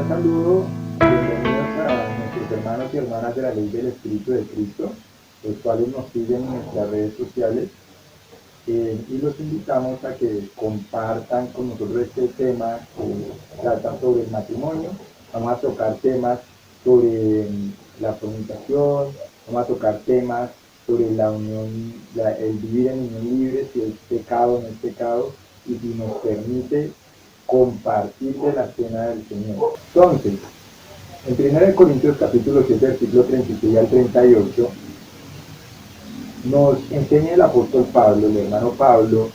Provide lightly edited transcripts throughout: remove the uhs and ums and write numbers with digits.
cordial saludo, bienvenidos a nuestros hermanos y hermanas de la Ley del Espíritu de Cristo, los cuales nos siguen en nuestras redes sociales, y los invitamos a que compartan con nosotros este tema que trata sobre el matrimonio. Vamos a tocar temas sobre la fornicación, vamos a tocar temas sobre la unión, el vivir en unión libre, si es pecado o no es pecado, y si nos permite compartir de la cena del Señor. Entonces, en 1 Corintios capítulo 7, versículo 36 al 38, nos enseña el apóstol Pablo, el hermano Pablo,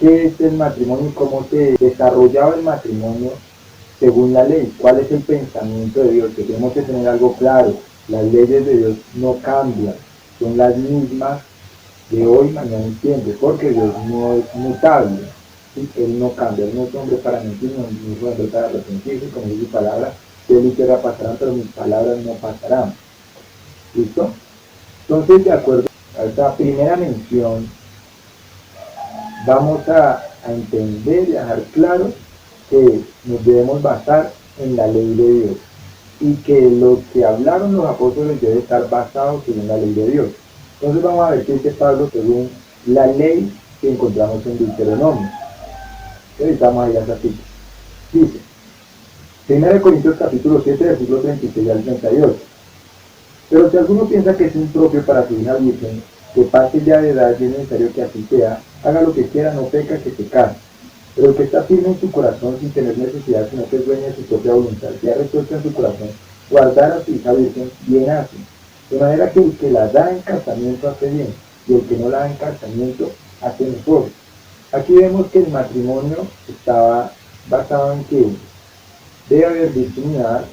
qué es el matrimonio y cómo se desarrollaba el matrimonio según la ley, cuál es el pensamiento de Dios. Que tenemos que tener algo claro: las leyes de Dios no cambian, son las mismas de hoy, mañana y siempre, porque Dios no es mutable. ¿Sí? Él no cambia, Él no es hombre para mentir, ni hijo de hombre para arrepentirse, como dice su palabra: Él y tierra pasarán, pero mis palabras no pasarán. ¿Listo? Entonces, de acuerdo a esta primera mención, vamos a entender y a dejar claro que nos debemos basar en la ley de Dios, y que lo que hablaron los apóstoles debe estar basado en la ley de Dios. Entonces vamos a ver qué dice Pablo según la ley que encontramos en Deuteronomio. Entonces vamos a ir a esa cita. Dice, 1 Corintios capítulo 7, versículo 36 al 38. Pero si alguno piensa que es impropio para su hija virgen, que pase ya de edad y es necesario que así sea, haga lo que quiera, no peca, que se case. Pero el que está firme en su corazón sin tener necesidad, sino que es dueño de su propia voluntad, que ha resuelto en su corazón guardar a su hija virgen, bien hace. De manera que el que la da en casamiento hace bien, y el que no la da en casamiento hace mejor. Aquí vemos que el matrimonio estaba basado en que debe haber virginidad,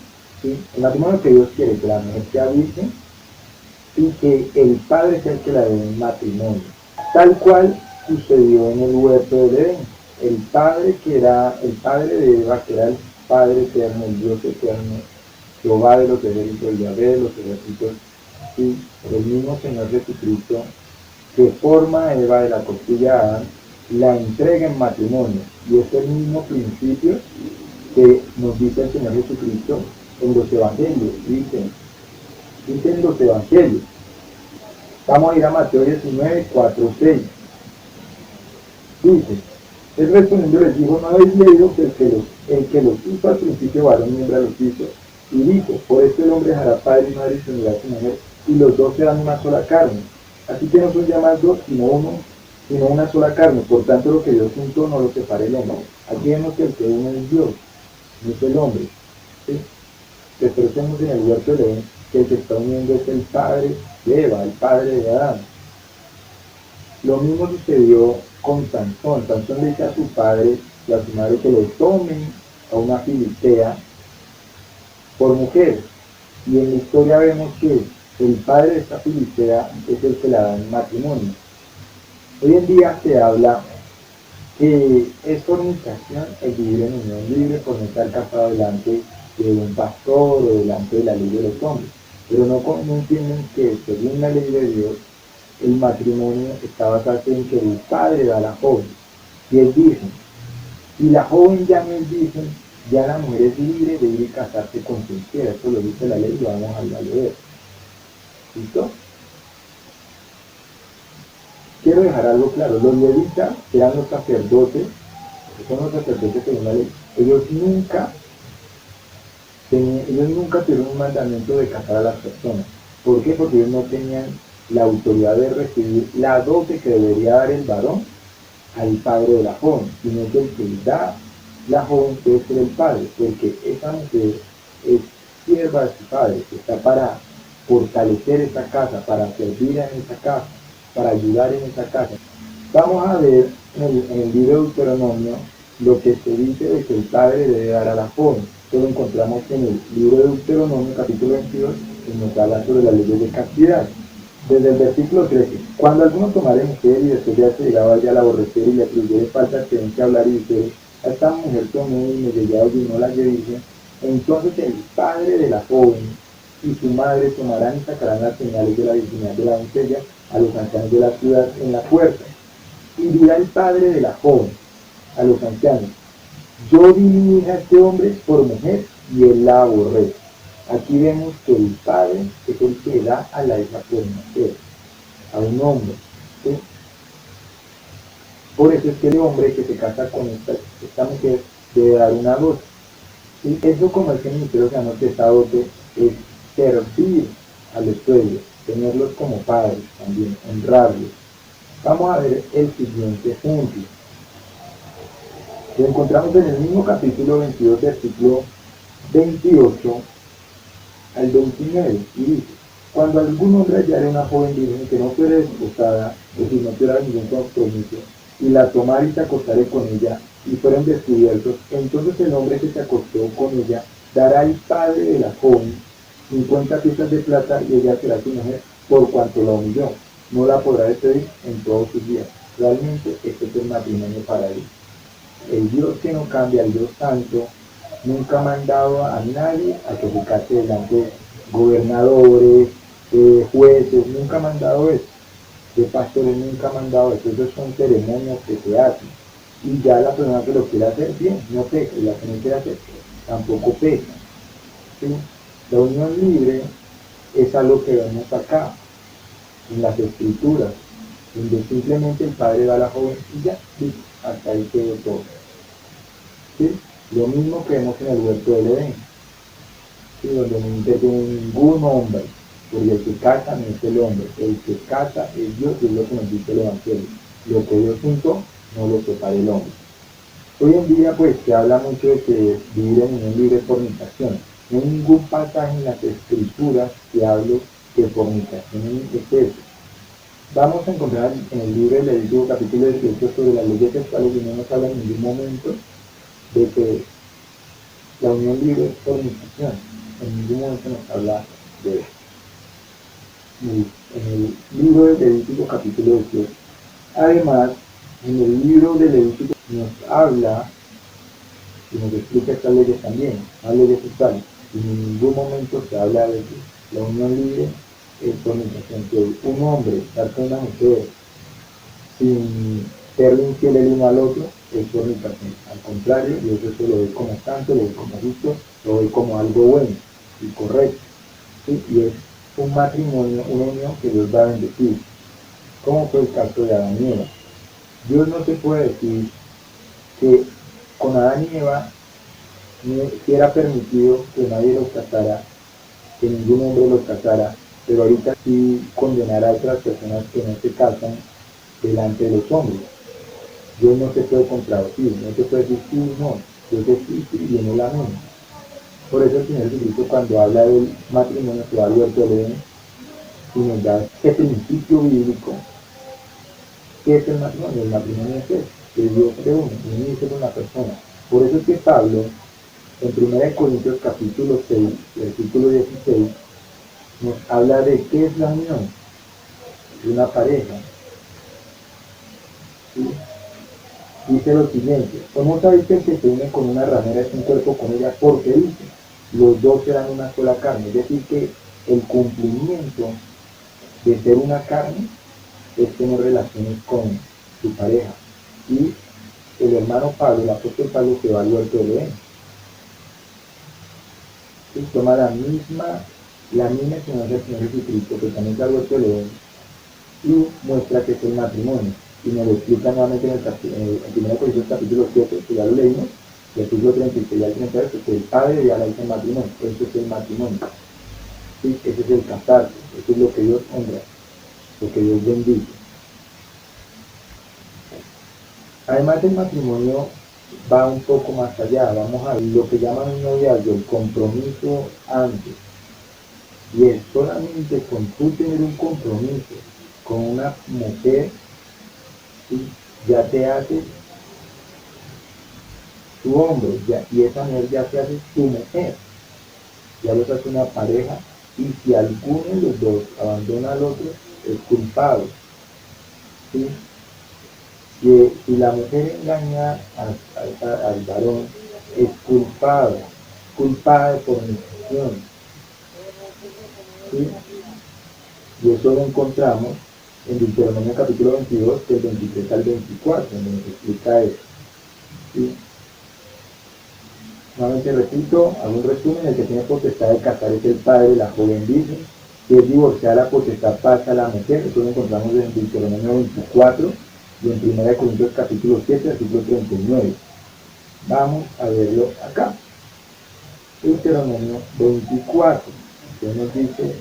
¿sí? El matrimonio que Dios quiere, que la mujer sea virgen, y que el padre sea el que la dé en matrimonio, tal cual sucedió en el huerto del Edén. El padre que era el padre de Eva, que era el Padre eterno, el Dios eterno, Jehová de los ejércitos, el Yahvé de los ejércitos, y el mismo Señor Jesucristo, que forma a Eva de la costilla de Adán, la entrega en matrimonio. Y es el mismo principio que nos dice el Señor Jesucristo en los evangelios. Dicen los evangelios. Vamos a ir a Mateo 19, 4, 6. Dice, él respondiendo les dijo: ¿no habéis leído que el que los hizo al principio varón miembra los hizo? Y dijo: por esto el hombre dejará padre y madre y se unirá a su mujer, y los dos serán una sola carne. Así que no son ya más dos, sino uno, sino una sola carne. Por tanto, lo que Dios juntó no lo separe el hombre. Aquí vemos que el que une es Dios, no es el hombre. ¿Sí? Después vemos en el huerto de Edén que el que está uniendo es el padre de Eva, el padre de Adán. Lo mismo sucedió con Sansón. Sansón le dice a su padre y a su madre que le tomen a una filistea por mujer. Y en la historia vemos que el padre de esta filistea es el que la da en matrimonio. Hoy en día se habla que es fornicación el vivir en unión libre por no estar casado delante de un pastor o delante de la ley de los hombres. Pero no entienden que según la ley de Dios, el matrimonio está basado en que el padre da a la joven, y es virgen. Si la joven ya no es virgen, ya la mujer es libre de ir y casarse con quien quiera. Esto lo dice la ley y lo vamos a leer. ¿Listo? Quiero dejar algo claro: los levitas, que eran los sacerdotes, que son los sacerdotes según la ley, ellos nunca tuvieron un mandamiento de casar a las personas. ¿Por qué? Porque ellos no tenían la autoridad de recibir la dote que debería dar el varón al padre de la joven, sino que el que da la joven debe ser el padre, porque esa mujer es sierva de su padre, que está para fortalecer esa casa, para servir en esa casa, para ayudar en esa casa. Vamos a ver en el libro de Deuteronomio lo que se dice de que el padre debe dar a la joven. Esto lo encontramos en el libro de Deuteronomio capítulo 22, que nos habla sobre las leyes de castidad. Desde el versículo 13: cuando alguno tomare mujer y después de haberse llegado allá a la aborrecer y le atribuyere falta que ven que hablar y dice: a esta mujer tomé y me llegué a y no la virgen, entonces el padre de la joven y su madre tomarán y sacarán las señales de la virginidad de la doncella a los ancianos de la ciudad en la puerta. Y dirá el padre de la joven a los ancianos: yo di mi hija a este hombre por mujer, y él la aborrece. Aquí vemos que el padre es el que da a la hija por nacer, a un hombre, ¿sí? Por eso es que el hombre que se casa con esta mujer debe dar una dote. ¿Sí? Eso, como es que el ministerio se que esta dote es servir a los pueblos, tenerlos como padres también, honrarlos. Vamos a ver el siguiente ejemplo. Lo encontramos en el mismo capítulo 22, versículo 28 al 29, y dice: cuando algún hombre hallare una joven virgen que no fuera desposada, es decir, no tuviera ningún compromiso, y la tomare y se acostare con ella, y fueron descubiertos, entonces el hombre que se acostó con ella dará al padre de la joven 50 piezas de plata, y ella será su mujer por cuanto la humilló. No la podrá despedir en todos sus días. Realmente este es el matrimonio para él. El Dios que no cambia, el Dios santo, nunca ha mandado a nadie a que se case delante de gobernadores, jueces, nunca ha mandado eso. De pastores nunca ha mandado eso. Esos son ceremonias que se hacen. Y ya la persona que lo quiere hacer, bien, no peca. Y la que no quiere hacer, tampoco peca. ¿Sí? La unión libre es algo que vemos acá, en las escrituras, donde simplemente el padre va a la joven y ya, ¿sí? Hasta ahí quedó todo. ¿Sí? Lo mismo que vemos en el huerto del Edén, ¿sí? Donde no interviene ningún hombre, porque el que casa no es el hombre, el que casa es Dios, y es lo que nos dice el Evangelio. Lo que Dios juntó, no lo separa el hombre. Hoy en día, pues, se habla mucho de que vivir en unión libre es fornicación. No hay ningún pasaje en las escrituras que hable de fornicación es eso. Vamos a encontrar en el libro de Levítico capítulo 18 sobre las leyes sexuales, y no nos habla en ningún momento de que la unión libre es fornicación. En ningún momento nos habla de eso. En el libro de Levítico capítulo 18. Además, en el libro de Levítico nos habla y nos explica estas leyes también, las leyes sexuales. Y en ningún momento se habla de que la unión libre es fornicación, que un hombre estar con una mujer sin serle infiel el uno al otro es fornicación. Al contrario, Dios eso lo ve como santo, lo ve como justo, lo ve como algo bueno y correcto. ¿Sí? Y es un matrimonio, una unión que Dios va a bendecir, como fue el caso de Adán y Eva. Dios no se puede decir que con Adán y Eva si era permitido que nadie los casara, que ningún hombre los casara, pero ahorita sí condenar a otras personas que no se casan delante de los hombres. Dios no se puede contradecir, no se puede decir sí, no, Dios es sí, sí, y no la no. Por eso el Señor Jesucristo, cuando habla del matrimonio, que va al huerto del Edén, y nos da ese principio bíblico. ¿Qué es el matrimonio? El matrimonio es eso, que Dios se une, unirse con la persona. Por eso es que Pablo, en 1 Corintios capítulo 6, versículo 16, nos habla de qué es la unión de una pareja. ¿Sí? Dice lo siguiente: ¿o no sabéis que el que se une con una ramera es un cuerpo con ella? Porque dice, los dos serán una sola carne. Es decir, que el cumplimiento de ser una carne es tener relaciones con su pareja. Y el hermano Pablo, el apóstol Pablo, se va al huerto del Edén. Y toma la misma enseñanza del Señor Jesucristo, que también se va al huerto del Edén, y muestra que es el matrimonio. Y nos lo explica nuevamente en 1 Corintios capítulo 7, que ya lo leímos, versículo 36 al 38, que el padre ya la hizo en matrimonio. Eso es el matrimonio. Sí, ese es el casarse, eso es lo que Dios honra, lo que Dios bendice. Además, el matrimonio va un poco más allá. Vamos a ver lo que llaman un noviazgo, el compromiso antes. Y es solamente con tú tener un compromiso con una mujer, ¿sí? Ya te haces tu hombre, y esa mujer ya te hace tu mujer. Ya los hace una pareja, y si alguno de los dos abandona al otro, es culpable. ¿Sí? Si la mujer engaña al varón, es culpada de fornicación. ¿Sí? Y eso lo encontramos en Deuteronomio capítulo 22, del 23 al 24, donde nos explica eso. ¿Sí? Nuevamente repito, hago un resumen: el que tiene potestad de casar es el padre de la joven virgen. Si es divorciada, la potestad pasa a la mujer. Esto lo encontramos en Deuteronomio 24 y en 1 Corintios capítulo 7, versículo 39. Vamos a verlo acá. Deuteronomio 24. ¿Qué nos dice?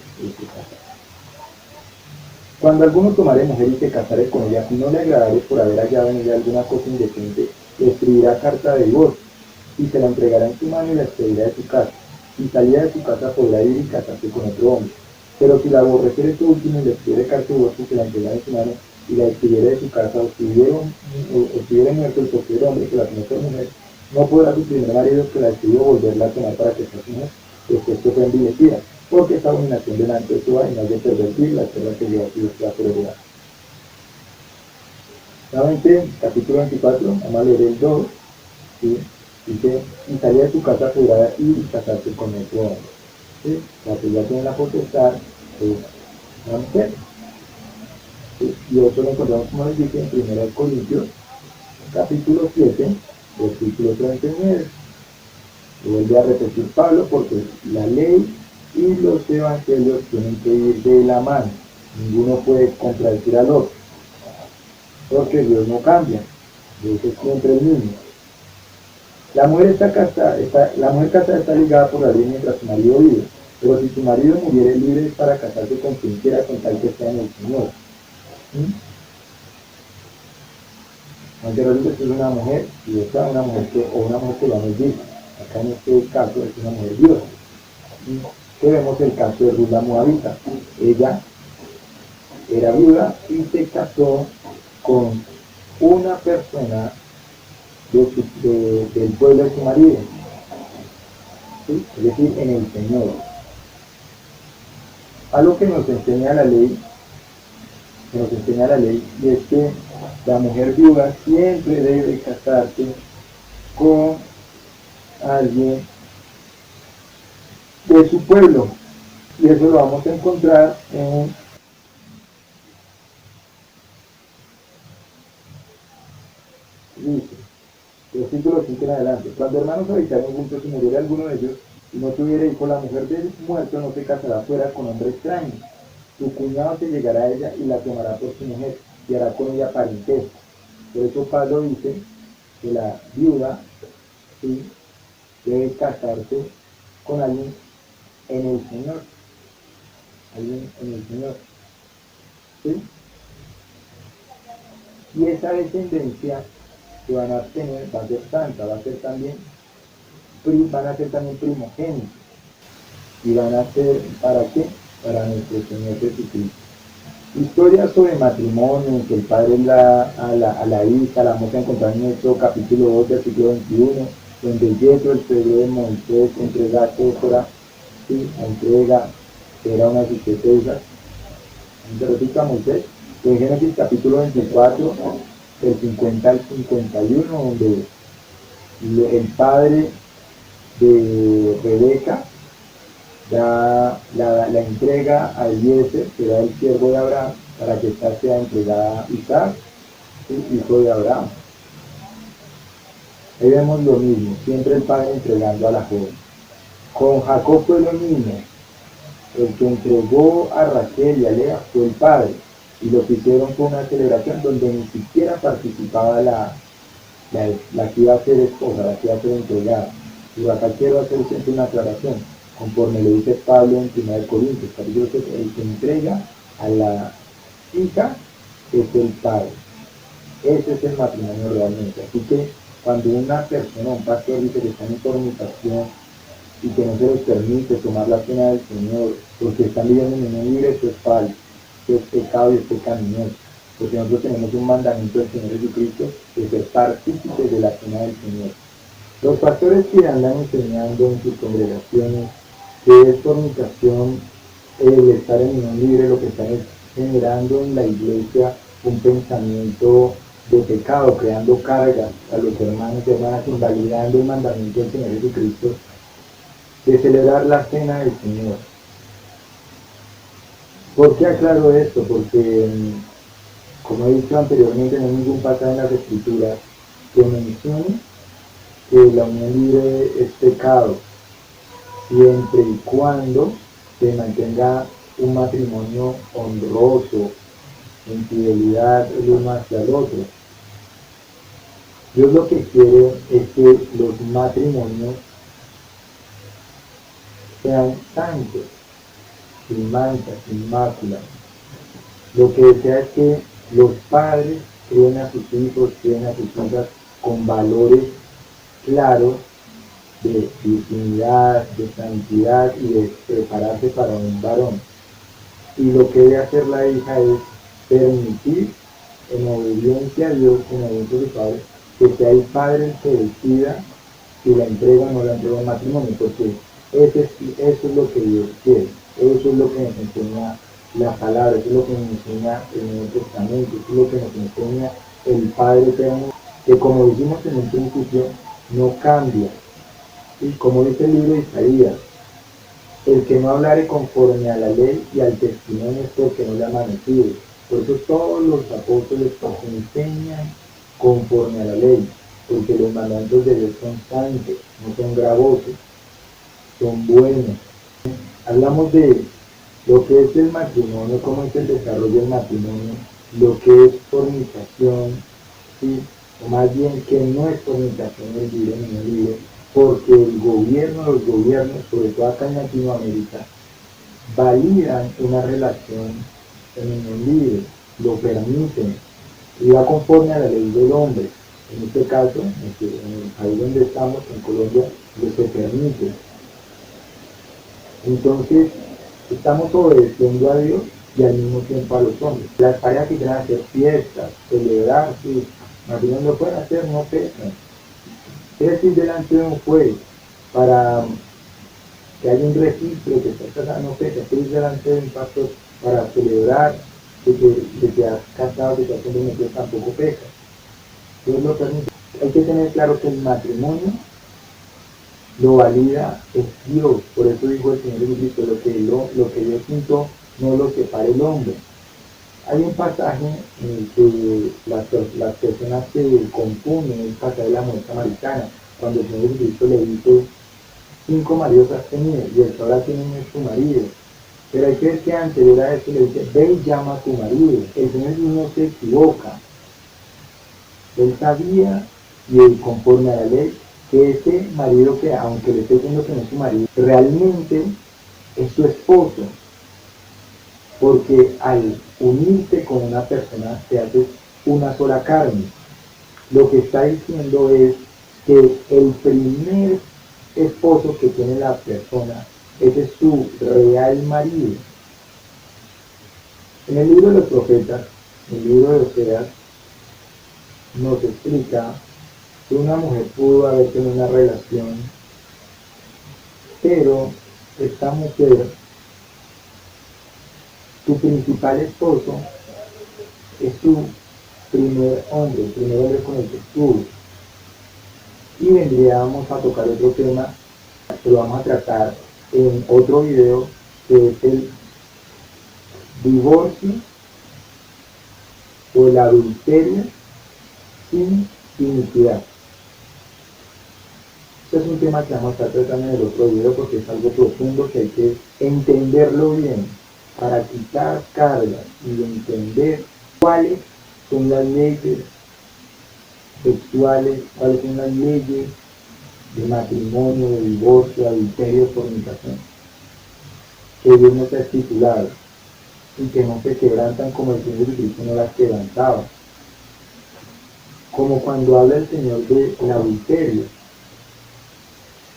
Cuando alguno tomare mujer y se casare con ella, y no le agradare por haber hallado en ella alguna cosa indecente, le escribirá carta de divorcio, y se la entregará en su mano y la expedirá de su casa. Si salida de su casa, podrá ir y casarse con otro hombre. Pero si la aborreciere esto último y le escribiere carta de divorcio, se la entregará en su mano y la expidiere de su casa, o estuviere muerto el posterior hombre que la tomó por mujer, no podrá su primer marido que la expidió volverla a tomar para que sea su mujer, pues esto fue envilecida, porque esta abominación delante de Jehová, y no hay de pervertir la tierra que Jehová su Dios te va a heredar. Nuevamente, capítulo 24, vamos a leer el 2, ¿sí? Dice: y salía de tu casa podrá ir y casarse con otro hombre. ¿Sí? La que ya tiene la potestad es una mujer. ¿Sí? Y eso lo encontramos, como les dije, en 1 Corintios, capítulo 7, versículo 39. Lo vuelve a repetir Pablo, porque la ley y los evangelios tienen que ir de la mano. Ninguno puede contradecir al otro, porque Dios no cambia. Dios es siempre el mismo. La mujer casada está ligada por la ley mientras su marido vive, pero si su marido muriere, libre para casarse con quien quiera, con tal que sea en el Señor. Aunque resulta que es una mujer, y esta una mujer que ya nos dice, acá en este caso es una mujer diosa. Que vemos el caso de Ruth la Moabita. Ella era viuda y se casó con una persona del pueblo de su marido, ¿sí? Es decir, en el Señor. Algo que nos enseña la ley, y es que la mujer viuda siempre debe casarse con alguien de su pueblo, y eso lo vamos a encontrar en versículo 5 en adelante. Cuando hermanos habitaron juntos y muriera alguno de ellos y no tuviera hijo, la mujer del muerto no se casará fuera con hombre extraño. Su cuñado se llegará a ella y la tomará por su mujer y hará con ella parentesco. Por eso Pablo dice que la viuda, ¿sí?, debe casarse con alguien en el Señor. Alguien en el Señor. ¿Sí? Y esa descendencia que van a tener va a ser santa, van a ser también primogénitos. ¿Y van a ser para qué? Para nuestro Señor Jesucristo. Historias sobre matrimonio, que el padre a la hija, la vamos a encontrar en nuestro capítulo 2, versículo 21, donde Yetro, el suegro de Moisés, entrega a Séfora, ¿sí?, entrega, era una de sus hijas, a Moisés. En Génesis capítulo 24, del 50 al 51, donde el padre de Rebeca la entrega a Eliezer, que era el siervo de Abraham, para que ésta sea entregada a Isaac, hijo de Abraham. Ahí vemos lo mismo, siempre el padre entregando a la joven. Con Jacob fue lo mismo. El que entregó a Raquel y a Lea fue el padre, y lo que hicieron fue una celebración donde ni siquiera participaba la que iba a ser esposa, la que iba a ser entregada. Y acá quiero hacer siempre una aclaración, conforme le dice Pablo en 1 Corintios, capítulo 7, el que entrega a la hija es el padre. Ese es el matrimonio realmente. Así que cuando una persona, un pastor, dice que está en fornicación y que no se les permite tomar la cena del Señor porque están viviendo en unión libre, eso es falso, eso es pecado y es pecaminoso. Porque nosotros tenemos un mandamiento del Señor Jesucristo de ser partícipes de la cena del Señor. Los pastores que andan enseñando en sus congregaciones que es fornicación el estar en unión libre, lo que están es generando en la iglesia un pensamiento de pecado, creando cargas a los hermanos y hermanas, invalidando el mandamiento del Señor Jesucristo de celebrar la cena del Señor. ¿Por qué aclaro esto? Porque, como he dicho anteriormente, no hay ningún pasaje en las Escrituras que mencione que la unión libre es pecado, siempre y cuando se mantenga un matrimonio honroso, en fidelidad el uno hacia el otro. Dios lo que quiere es que los matrimonios sean santos, sin mancha, sin mácula. Lo que desea es que los padres críen a sus hijos, críen a sus hijas con valores claros de virginidad, de santidad y de prepararse para un varón. Y lo que debe hacer la hija es permitir, en obediencia a Dios, en obediencia a su padre, que sea el padre el que decida si la entrega o no la entrega en matrimonio, porque eso es lo que Dios quiere, eso es lo que nos enseña la palabra, eso es lo que nos enseña el Nuevo Testamento, eso es lo que nos enseña el Padre Eterno, que como dijimos en un principio, no cambia. Y como dice el libro de Isaías, el que no hablare conforme a la ley y al testimonio es porque no le ha amanecido. Por eso todos los apóstoles enseñan conforme a la ley, porque los mandamientos de Dios son santos, no son gravosos, son buenos. Hablamos de lo que es el matrimonio, cómo es el desarrollo del matrimonio, lo que es fornicación, ¿sí? O más bien que no es fornicación el libre ni no libre, porque el gobierno, los gobiernos, sobre todo acá en Latinoamérica, validan una relación en unión libre, lo permiten, y va conforme a la ley del hombre. En este caso, en el país donde estamos, en Colombia, lo se permite. Entonces, estamos obedeciendo a Dios y al mismo tiempo a los hombres. Las parejas que quieran hacer fiestas, celebrar sus matrimonios, lo pueden hacer, no pecan. Es ir delante de un juez para que haya un registro que estás casado, no peca. Es ir delante de un pastor para celebrar que te has casado, que te has comprometido, tampoco peca. Dios lo permite. Hay que tener claro que el matrimonio lo valida es Dios. Por eso dijo el Señor Jesucristo, lo que Dios juntó no lo separa el hombre. Hay un pasaje en el que las personas se confunden, el pasaje de la mujer samaritana, cuando el Señor Jesucristo le dice, 5 maridos has tenido y el que ahora tiene no es tu marido. Pero hay que ver que anterior a eso le dice, ve y llama a tu marido. El Señor Jesús no se equivoca. Él sabía y él, conforme a la ley, que ese marido que, aunque le esté diciendo que no es su marido, realmente es su esposo. Porque al unirte con una persona te haces una sola carne. Lo que está diciendo es que el primer esposo que tiene la persona, ese es su real marido. En el libro de los profetas, en el libro de Oseas, nos explica que una mujer pudo haber tenido una relación, pero esta mujer, su principal esposo, es su primer hombre, el primer hombre con el que estuvo. Y vendríamos a tocar otro tema, que lo vamos a tratar en otro video, que es el divorcio o el adulterio sin iniquidad. Este es un tema que vamos a estar tratando en el otro video porque es algo profundo que hay que entenderlo bien para quitar cargas y entender cuáles son las leyes sexuales, cuáles son las leyes de matrimonio, de divorcio, de adulterio, de fornicación, que Dios nos ha estipulado y que no se quebrantan como el Señor Jesucristo no las quebrantaba. Como cuando habla el Señor del adulterio,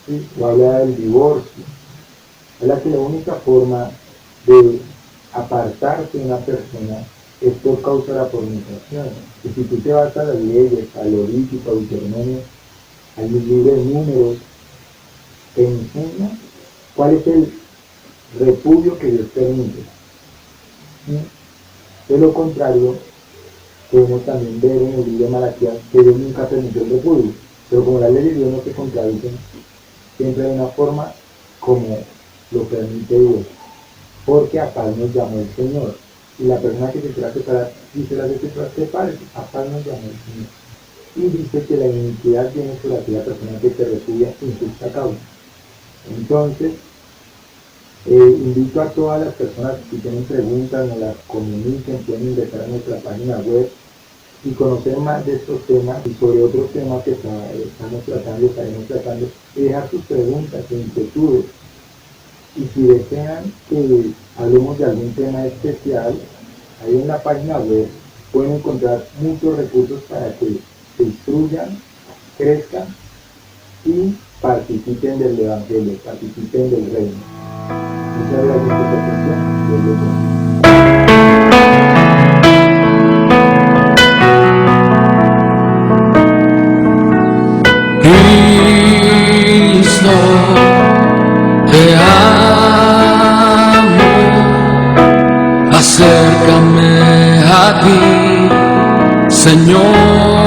¿sí? O habla del divorcio. Habla que la única forma de apartarse de una persona es por causa de la fornicación. Y si tú te vas a las leyes, a Levítico, a Deuteronomio, al libro de Números, te enseña cuál es el repudio que Dios permite. De lo contrario, podemos también ver en el libro de Malaquías que Dios nunca permitió el repudio. Pero como las leyes de Dios no se contradicen, siempre hay una forma como lo permite Dios. Porque a paz nos llamó el Señor. Y la persona que se quiera separar, y se las de separar, a paz nos llamó el Señor. y dice que la iniquidad viene sobre aquella persona que se refugia sin justa causa. Entonces, invito a todas las personas que tienen preguntas, nos las comuniquen, pueden ingresar a nuestra página web y conocer más de estos temas y sobre otros temas que estaremos tratando, y dejar sus preguntas e inquietudes. Y si desean que hablemos de algún tema especial, ahí en la página web pueden encontrar muchos recursos para que se instruyan, crezcan y participen del Evangelio, participen del reino. Muchas gracias por su atención. Dios los bendiga. Cristo, te amo, acércame a ti, Señor.